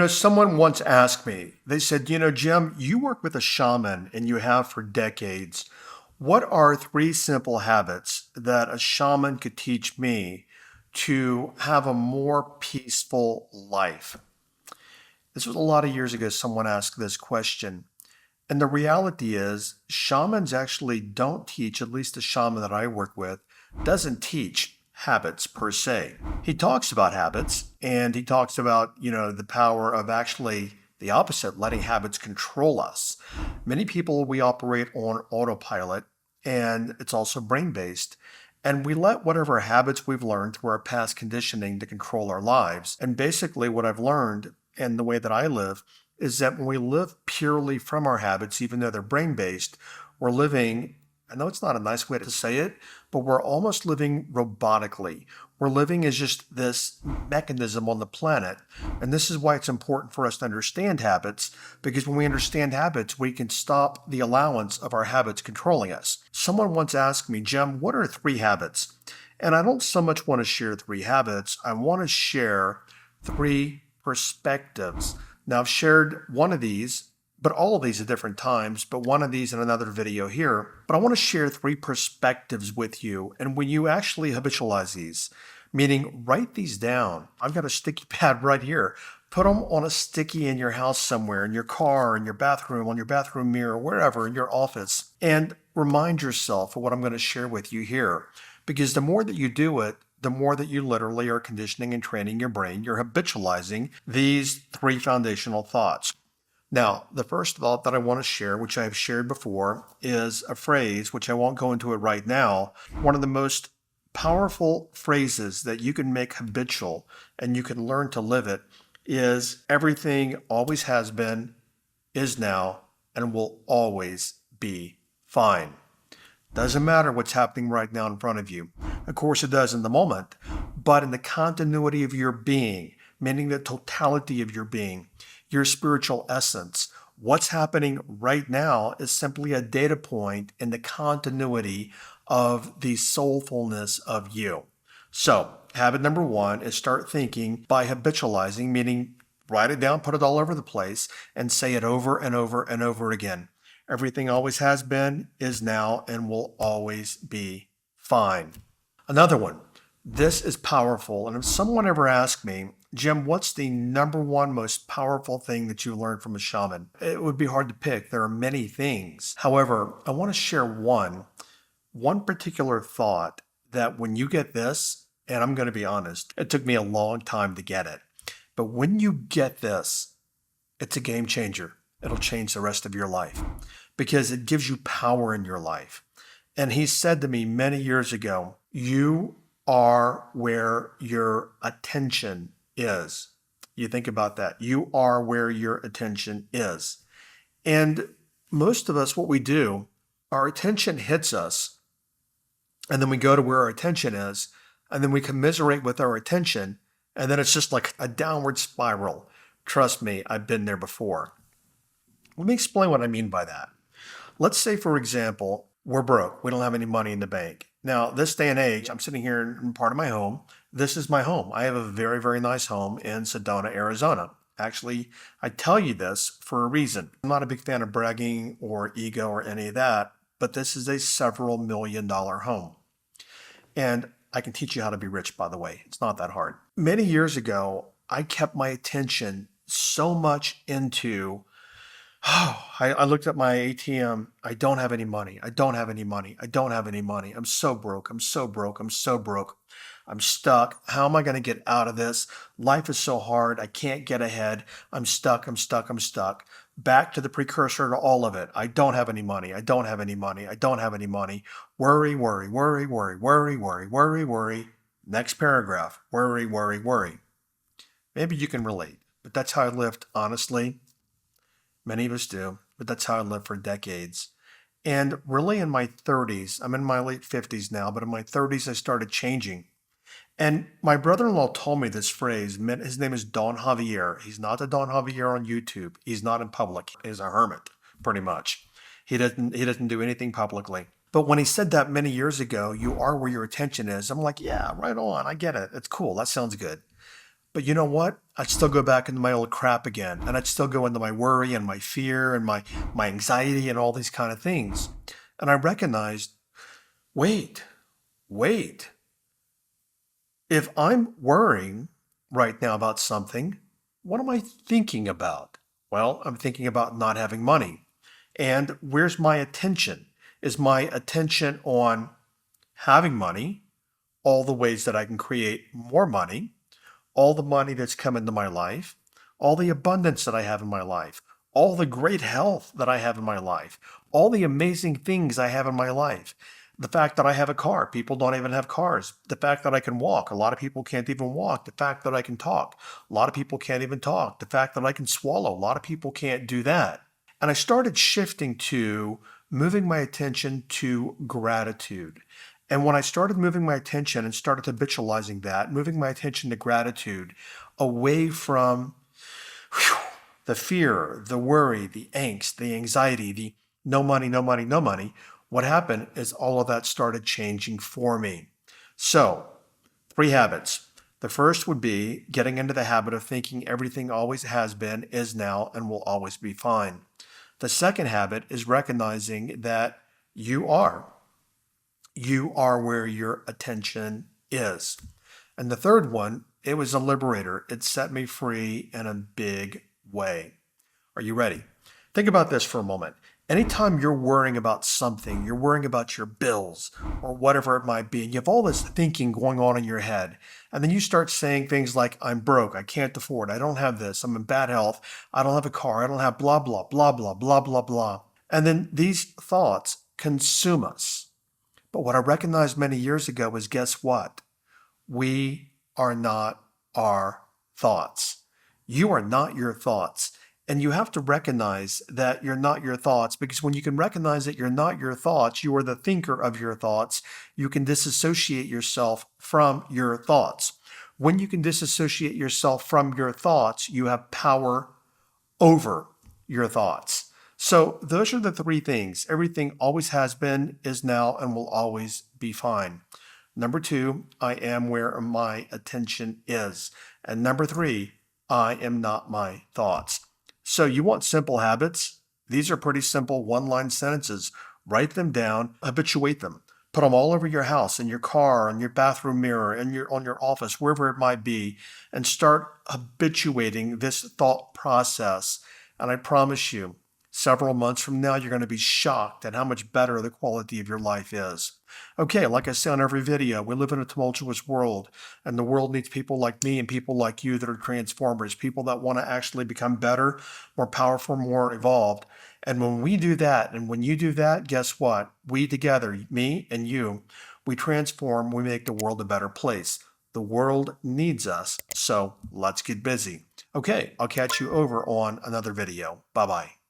Someone once asked me, they said, Jim, you work with a shaman and you have for decades. What are three simple habits that a shaman could teach me to have a more peaceful life? This was a lot of years ago, someone asked this question. And the reality is, shamans actually don't teach, at least the shaman that I work with, doesn't teach habits per se. He talks about habits and he talks about, the power of actually the opposite, letting habits control us. Many people, we operate on autopilot and it's also brain based. And we let whatever habits we've learned through our past conditioning to control our lives. And basically, what I've learned and the way that I live is that when we live purely from our habits, even though they're brain based, we're living, I know it's not a nice way to say it, but we're almost living robotically. We're living as just this mechanism on the planet. And this is why it's important for us to understand habits, because when we understand habits, we can stop the allowance of our habits controlling us. Someone once asked me, Jim, what are three habits? And I don't so much want to share three habits, I want to share three perspectives. Now, I've shared one of these, but all of these at different times, but one of these in another video here. But I want to share three perspectives with you. And when you actually habitualize these, meaning write these down, I've got a sticky pad right here. Put them on a sticky in your house somewhere, in your car, in your bathroom, on your bathroom mirror, wherever, in your office. And remind yourself of what I'm going to share with you here. Because the more that you do it, the more that you literally are conditioning and training your brain, you're habitualizing these three foundational thoughts. Now, the first thought that I want to share, which I've shared before, is a phrase, which I won't go into it right now. One of the most powerful phrases that you can make habitual and you can learn to live it is everything always has been, is now, and will always be fine. Doesn't matter what's happening right now in front of you. Of course, it does in the moment, but in the continuity of your being, meaning the totality of your being, your spiritual essence, what's happening right now is simply a data point in the continuity of the soulfulness of you. So, habit number one is start thinking by habitualizing, meaning write it down, put it all over the place, and say it over and over and over again. Everything always has been, is now, and will always be fine. Another one. This is powerful. And if someone ever asked me, Jim, what's the number one most powerful thing that you learned from a shaman? It would be hard to pick. There are many things. However, I want to share one particular thought that when you get this, and I'm going to be honest, it took me a long time to get it. But when you get this, it's a game changer. It'll change the rest of your life because it gives you power in your life. And he said to me many years ago, you are where your attention is. You think about that. You are where your attention is. And most of us, what we do, our attention hits us, and then we go to where our attention is, and then we commiserate with our attention, and then it's just like a downward spiral. Trust me, I've been there before. Let me explain what I mean by that. Let's say, for example, we're broke. We don't have any money in the bank. Now, this day and age, I'm sitting here in part of my home. This is my home. I have a very, very nice home in Sedona, Arizona. Actually, I tell you this for a reason. I'm not a big fan of bragging or ego or any of that, but this is a several $1,000,000 home. And I can teach you how to be rich, by the way. It's not that hard. Many years ago, I kept my attention so much into I looked at my ATM. I don't have any money. I don't have any money. I don't have any money. I'm so broke. I'm so broke. I'm so broke. I'm stuck. How am I going to get out of this? Life is so hard. I can't get ahead. I'm stuck. I'm stuck. I'm stuck. Back to the precursor to all of it. I don't have any money. I don't have any money. I don't have any money. Worry, worry, worry, worry, worry, worry, worry, worry. Next paragraph. Worry, worry, worry. Maybe you can relate, but that's how I lived, honestly. Many of us do, but that's how I lived for decades. And really in my 30s, I'm in my late 50s now, but in my 30s, I started changing. And my brother-in-law told me this phrase. His name is Don Javier. He's not the Don Javier on YouTube. He's not in public. He's a hermit, pretty much. He doesn't do anything publicly. But when he said that many years ago, you are where your attention is, I'm like, yeah, right on. I get it. It's cool. That sounds good. But you know what? I'd still go back into my old crap again. And I'd still go into my worry and my fear and my anxiety and all these kind of things. And I recognized, wait, wait. If I'm worrying right now about something, what am I thinking about? Well, I'm thinking about not having money. And where's my attention? Is my attention on having money, all the ways that I can create more money, all the money that's come into my life, all the abundance that I have in my life, all the great health that I have in my life, all the amazing things I have in my life. The fact that I have a car, people don't even have cars. The fact that I can walk, a lot of people can't even walk. The fact that I can talk, a lot of people can't even talk. The fact that I can swallow, a lot of people can't do that. And I started shifting to moving my attention to gratitude. And when I started moving my attention and started habitualizing that, moving my attention to gratitude away from the fear, the worry, the angst, the anxiety, the no money, no money, no money, what happened is all of that started changing for me. So, 3 habits. The first would be getting into the habit of thinking everything always has been, is now, and will always be fine. The second habit is recognizing that you are. You are where your attention is. And the third one, it was a liberator. It set me free in a big way. Are you ready? Think about this for a moment. Anytime you're worrying about something, you're worrying about your bills or whatever it might be, and you have all this thinking going on in your head, and then you start saying things like, I'm broke, I can't afford, I don't have this, I'm in bad health, I don't have a car, I don't have blah, blah, blah, blah, blah, blah, blah. And then these thoughts consume us. But what I recognized many years ago was, guess what? We are not our thoughts. You are not your thoughts. And you have to recognize that you're not your thoughts, because when you can recognize that you're not your thoughts, you are the thinker of your thoughts, you can disassociate yourself from your thoughts. When you can disassociate yourself from your thoughts, you have power over your thoughts. So those are the 3 things. Everything always has been, is now, and will always be fine. Number 2, I am where my attention is. And number 3, I am not my thoughts. So you want simple habits? These are pretty simple one-line sentences. Write them down, habituate them. Put them all over your house, in your car, on your bathroom mirror, on your office, wherever it might be, and start habituating this thought process. And I promise you, several months from now, you're going to be shocked at how much better the quality of your life is. Okay, like I say on every video, we live in a tumultuous world, and the world needs people like me and people like you that are transformers, people that want to actually become better, more powerful, more evolved. And when we do that, and when you do that, guess what? We together, me and you, we transform, we make the world a better place. The world needs us, so let's get busy. Okay, I'll catch you over on another video. Bye-bye.